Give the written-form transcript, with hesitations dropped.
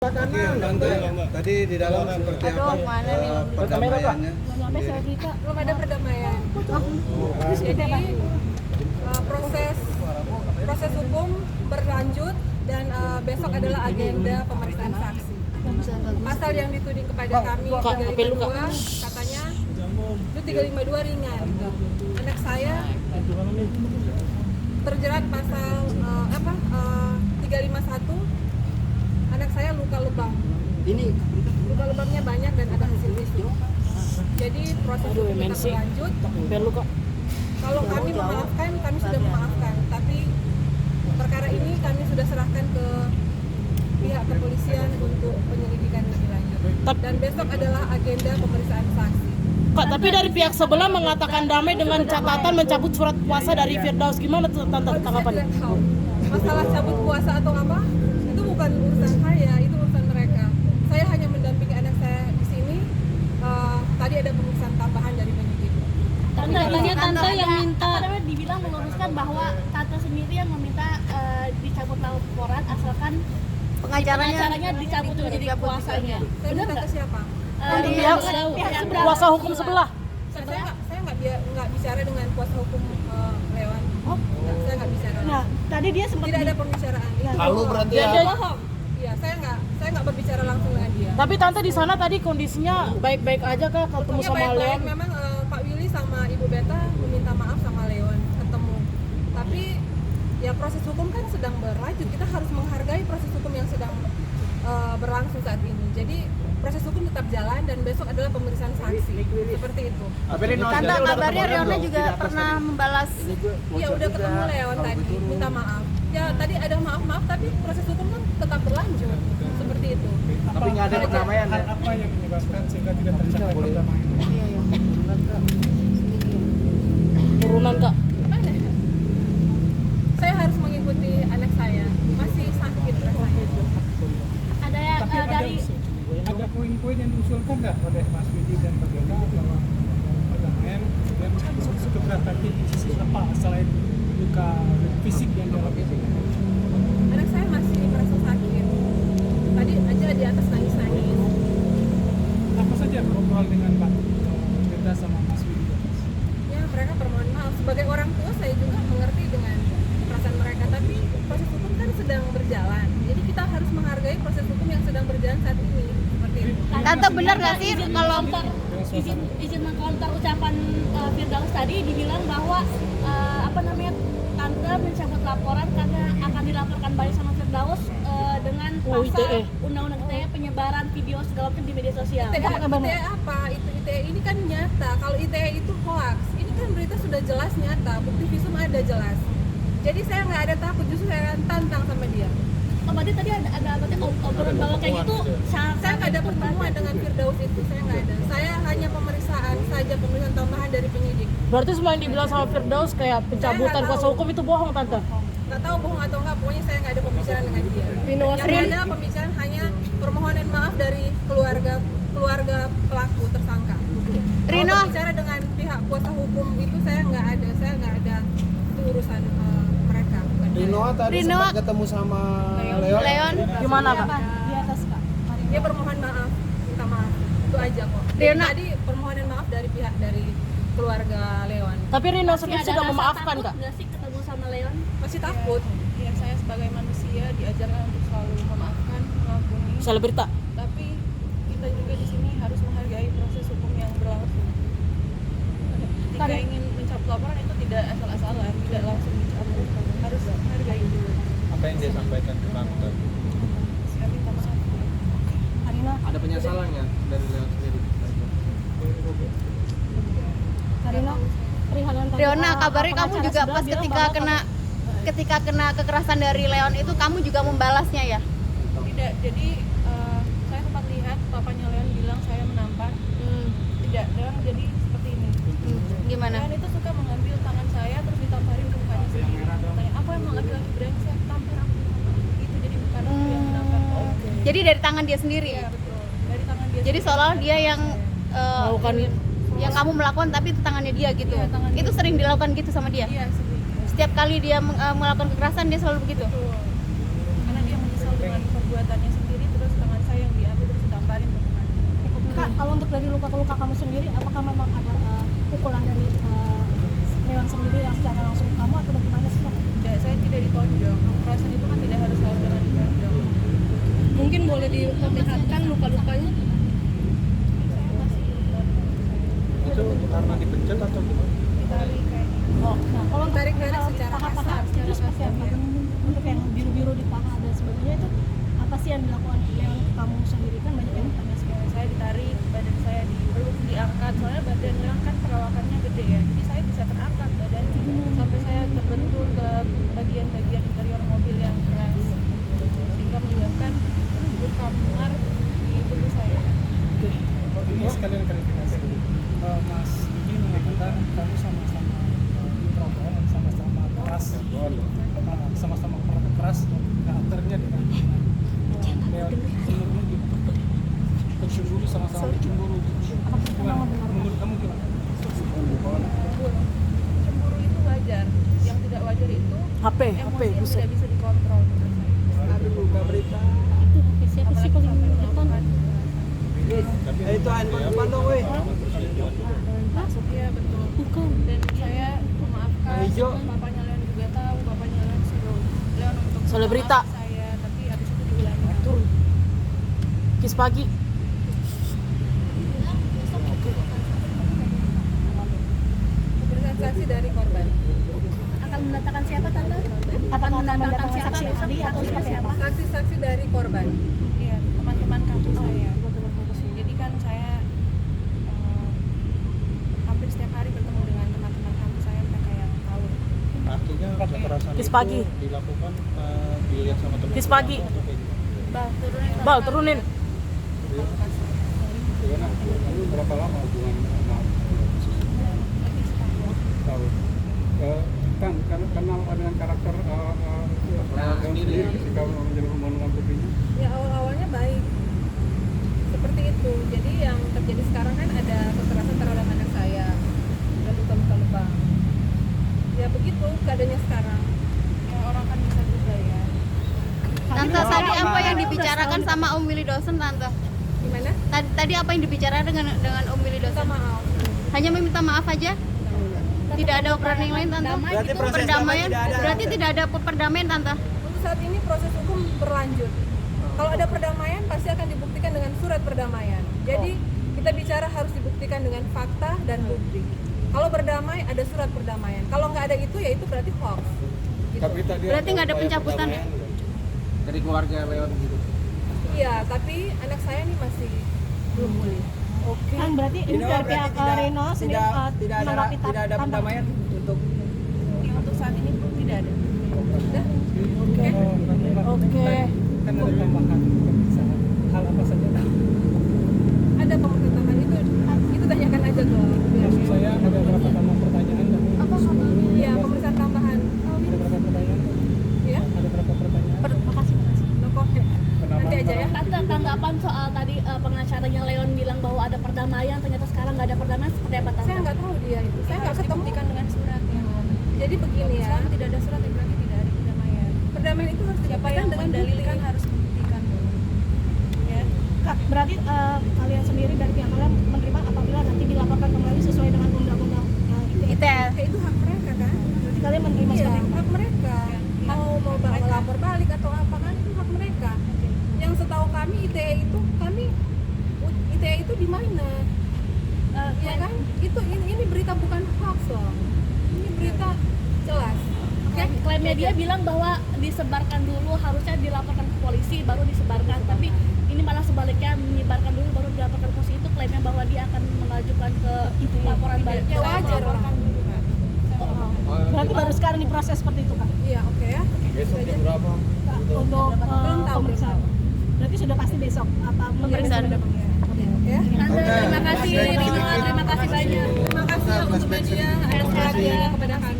Oke, Tante, tadi di dalam seperti apa perdamaiannya? Belum ada perdamaian. Jadi proses hukum berlanjut dan besok adalah agenda pemeriksaan saksi. Pasal yang dituding kepada kami 352 katanya itu 352 ringan. Anak saya terjerat pasal 351. Anak saya luka lebam. Luka lebamnya banyak dan ada hasil visum. Jadi proses hukum kita berlanjut. Kalau kami memaafkan, kami sudah memaafkan. Tapi perkara ini kami sudah serahkan ke pihak kepolisian untuk penyelidikan lebih lanjut. Dan besok adalah agenda pemeriksaan saksi. Kak, tapi dari pihak sebelah mengatakan damai dengan catatan mencabut surat kuasa dari Firdaus. Gimana tuh Tante tanggapannya? Masalah cabut kuasa atau apa? Itu bukan urusan saya, itu urusan mereka. Saya hanya mendampingi anak saya di sini. Tadi ada pemeriksaan tambahan dari penyidik. Tante yang minta dibilang meluruskan bahwa Tante sendiri yang meminta dicabut laporan asalkan pengacaranya dicabut menjadi kuasanya. Saya minta ke siapa? Pihak kuasa hukum sebelah. Saya nggak bicara dengan kuasa hukum Leon. Saya nggak bicara. Nah, tadi dia sempat tidak ada pembicaraan. Lalu berarti ya? Iya, saya nggak berbicara langsung dengan dia. Tapi Tante di sana tadi kondisinya baik-baik aja kah ketemu sama Leon? Memang Pak Willy sama Ibu Beta meminta maaf sama Leon ketemu. Tapi ya proses hukum kan sedang berlanjut. Kita harus menghargai proses hukum yang sedang berlangsung saat ini. Jadi proses hukum tetap jalan dan besok adalah pemeriksaan saksi. Seperti itu. Tante kabarnya Riona juga pernah membalas. Iya, udah ketemu Leon tadi, minta maaf. Ya tadi ada maaf tapi proses hukum kan tetap berlanjut. Seperti itu. Tapi nggak ada perdamaian ya? Apa yang menyebabkan sehingga tidak tercapai perdamaian? Turunan Kak. Saya harus mengikuti anak saya, masih sakit rasanya. Ada dari Ada poin-poin yang diusulkan nggak oleh Mas Widi dan Pak Bella bahwa perdamaian kemudian keberatan di sisi apa selain luka fisik yang dialami? Anak saya masih merasa sakit. Tadi aja di atas nangis-nangis. Apa saja ngobrol dengan Pak Bella sama Mas Widi? Ya mereka permohon maaf. Sebagai orang tua saya juga mengerti dengan perasaan mereka. Tapi proses hukum kan sedang berjalan. Jadi kita harus menghargai proses hukum yang sedang berjalan saat ini. Seperti itu. Tante benar nggak sih kalau izin mengkonter ucapan Firdaus tadi dibilang bahwa Tante mencabut laporan karena akan dilaporkan balik sama Firdaus dengan pasal undang-undang ITE penyebaran video segala macam di media sosial. ITE apa? ITE ini kan nyata. Kalau ITE itu hoax, ini kan berita sudah jelas nyata. Bukti visum ada jelas. Jadi saya nggak ada takut, justru saya akan tantang sama dia. Oh, berarti tadi ada obrolan bahwa kayak gitu. Saya nggak ada pertemuan dengan Firdaus itu, saya nggak ada. Saya hanya pemeriksaan saja, pemeriksaan tambahan dari penyidik. Berarti semua yang dibilang sama Firdaus kayak pencabutan kuasa hukum itu bohong Tante? Nggak tahu bohong atau nggak, pokoknya saya nggak ada pembicaraan dengan dia. Yang ada pembicaraan hanya permohonan maaf dari keluarga pelaku tersangka. Rino Bicara dengan pihak kuasa hukum itu saya nggak ada itu urusan mereka. Rinoa tadi sempat ketemu sama Leon. Gimana Kak? Di atas Kak. Dia permohon maaf, minta maaf. Itu aja kok. Rino. Tadi permohonan maaf dari pihak dari keluarga Leon. Tapi Rino sendiri sudah memaafkan Kak? Nggak sih ketemu sama Leon? Masih takut. Ya, saya sebagai manusia diajarkan untuk selalu memaafkan, mengampuni. Selebrita. Tapi kita juga di sini harus menghargai proses hukum yang berlangsung. Ketika ingin mencabut laporan itu tidak asal-asalan, tidak langsung dicabut. Harus menghargai dulu. Apa yang dia sampaikan ke kamu tadi? Saya minta maaf. Ada penyesalannya dari Leon sendiri? Riona, kabarnya kamu juga pas ketika kena kekerasan dari Leon itu kamu juga membalasnya ya? Tidak, jadi saya sempat lihat papanya Leon bilang saya menampar. Tidak, Leon jadi seperti ini. Gimana? Leon itu suka mengambil tangan saya terus ditamparin ke mukanya sendiri. Tanya, apa yang mau laki-laki brengsek? Tampar aku. Gitu, jadi bukan aku yang menampar. Jadi dari tangan dia sendiri? Iya, betul. Dari tangan dia. Jadi seolah dia yang Melakukan yang kamu melakukan tapi itu tangannya dia gitu. Iya, tangan dia. Itu sering dilakukan gitu sama dia? Iya, sendiri. Setiap kali dia melakukan kekerasan dia selalu begitu? Betul. Karena dia menyesal dengan perbuatannya sendiri terus tangan luka kamu sendiri, apakah memang ada pukulan dari Leon sendiri yang secara langsung ke kamu atau bagaimana sih? Tidak, saya tidak ditonjok. Kekerasan itu kan tidak harus selalu dengan ditonjok. Mungkin boleh diperlihatkan luka-lukanya. Itu karena dipencet atau gimana? Ditarik kayak Oh, nah kalau untuk Tarik-tarik secara paha-paha itu seperti apa? Untuk yang biru-biru di paha dan sebagainya itu apa sih yang dilakukan Leon ke kamu sendiri, kan banyak yang tanya sekarang. saya ditarik, badan saya dipeluk, diangkat. Soalnya badan Leon kan perawakannya gede ya, jadi saya bisa terangkat badannya sampai saya terbentur ke bagian-bagian interior mobil yang keras, sehingga menyebabkan luka memar di tubuh saya. Ini sekalian klarifikasi. Mas Diki mengatakan kamu sama-sama introvert, sama-sama keras, sama-sama keras karakternya dengan Leon sebenarnya gitu. Pencemburu, sama-sama pencemburu. Menurut kamu gimana? Cemburu itu wajar, yang tidak wajar itu HP emosi yang buset. tidak bisa dikontrol menurut saya. Aduh, buka berita. Itu siapa sih paling depan? Itu handphone depan dong, weh. Iya betul. Bukan. Dan saya memaafkan, Hijau. bapaknya Leon juga tahu, bapaknya Leon suruh Leon untuk Selebrita. memaafkan saya, tapi habis itu diulangi. Turun. Kis pagi. Pemeriksaan saksi dari korban. Akan mendatangkan siapa tante? Apakah Akan mendatangkan mendatangkan siapa saksi besok ahli atau atau siapa? Saksi-saksi dari korban. Iya, teman-teman kampus saya. Jadi kan saya hampir setiap hari bertemu dengan teman-teman kampus saya, mereka yang tahu. Artinya kekerasan Kis itu pagi. dilakukan dilihat sama teman. Kis pagi. Bang, turunin. Bal, turunin. Lalu berapa lama hubungan sama tahun? Kan karena kenal dengan karakter Leon sendiri ketika menjalin hubungan dengan putrinya. Ya awal-awalnya baik. Seperti itu. Jadi yang terjadi sekarang kan ada kekerasan terhadap anak saya. Ada luka-luka lebam. Ya begitu keadaannya sekarang. Ya orang kan bisa juga ya. Tante, tadi apa yang dibicarakan sama Om Willy Dosen, Tante? Gimana? Tadi apa yang dibicarakan dengan Om Willy Minta Dosen? maaf. Hanya meminta maaf aja? Tidak ada operan yang lain, Tante? Berarti proses Perdamaian? damai tidak ada. Berarti tidak ada perdamaian, Tante? Untuk saat ini proses hukum berlanjut. Kalau ada perdamaian pasti akan dibuktikan dengan surat perdamaian. Jadi kita bicara harus dibuktikan dengan fakta dan bukti. Kalau berdamai ada surat perdamaian. Kalau nggak ada itu ya itu berarti hoax. Gitu. Tapi tadi Berarti nggak ada pencabutan ya? dari keluarga Leon gitu. Iya, tapi anak saya ini masih belum pulih. Kan berarti ini dari pihak Reno sendiri menanggapi tidak ada pendamaian untuk Ya, untuk saat ini tidak ada. Udah? Oke. Kan ada tambahan pemeriksaan. Hal apa saja? Ada pemeriksaan itu tanyakan aja ke Maksud saya ada berapa tambah pertanyaan dan Iya, pemeriksaan tambahan. ada berapa pertanyaan? Ya, Ada berapa pertanyaan? makasih. no comment. Nanti aja ya. Tante, tanggapan soal tadi pengacaranya Leon bilang bahwa ada perdamaian, ternyata sekarang nggak ada perdamaian, seperti apa tante? Saya nggak tahu dia itu. Saya nggak Harus ketemu. dibuktikan dengan surat ya. Jadi begini ya. Selama tidak ada surat ya berarti tidak ada perdamaian. Perdamaian itu harus Siapa dibuktikan yang dengan mendalilkan bukti. harus membuktikan dulu. Ya. Kak, berarti kalian sendiri dari pihak kalian menerima apabila nanti dilaporkan kembali sesuai dengan undang-undang ITE. Ya, itu hak mereka kan. Berarti kalian menerima Iya, sekarang. hak mereka. Mau lapor balik atau apa kan itu hak mereka. Yang setahu kami ITE itu di mana? Ya kan? Itu ini berita bukan hoax loh. Ini berita jelas. Oke? Klaimnya dia bilang bahwa disebarkan dulu, harusnya dilaporkan ke polisi baru disebarkan, tapi ini malah sebaliknya, menyebarkan dulu baru dilaporkan ke polisi. Itu klaimnya bahwa dia akan mengajukan ke laporan balik. Ya wajar lah. Berarti baru sekarang diproses seperti itu, Kak. Iya, oke ya. besok jam berapa? Untuk Belum tahu. pemeriksaan. Berarti sudah pasti besok apa pemeriksaan? Ya. Tante, terima kasih Rino, terima kasih banyak. Terima kasih untuk media atas perhatiannya kepada kami.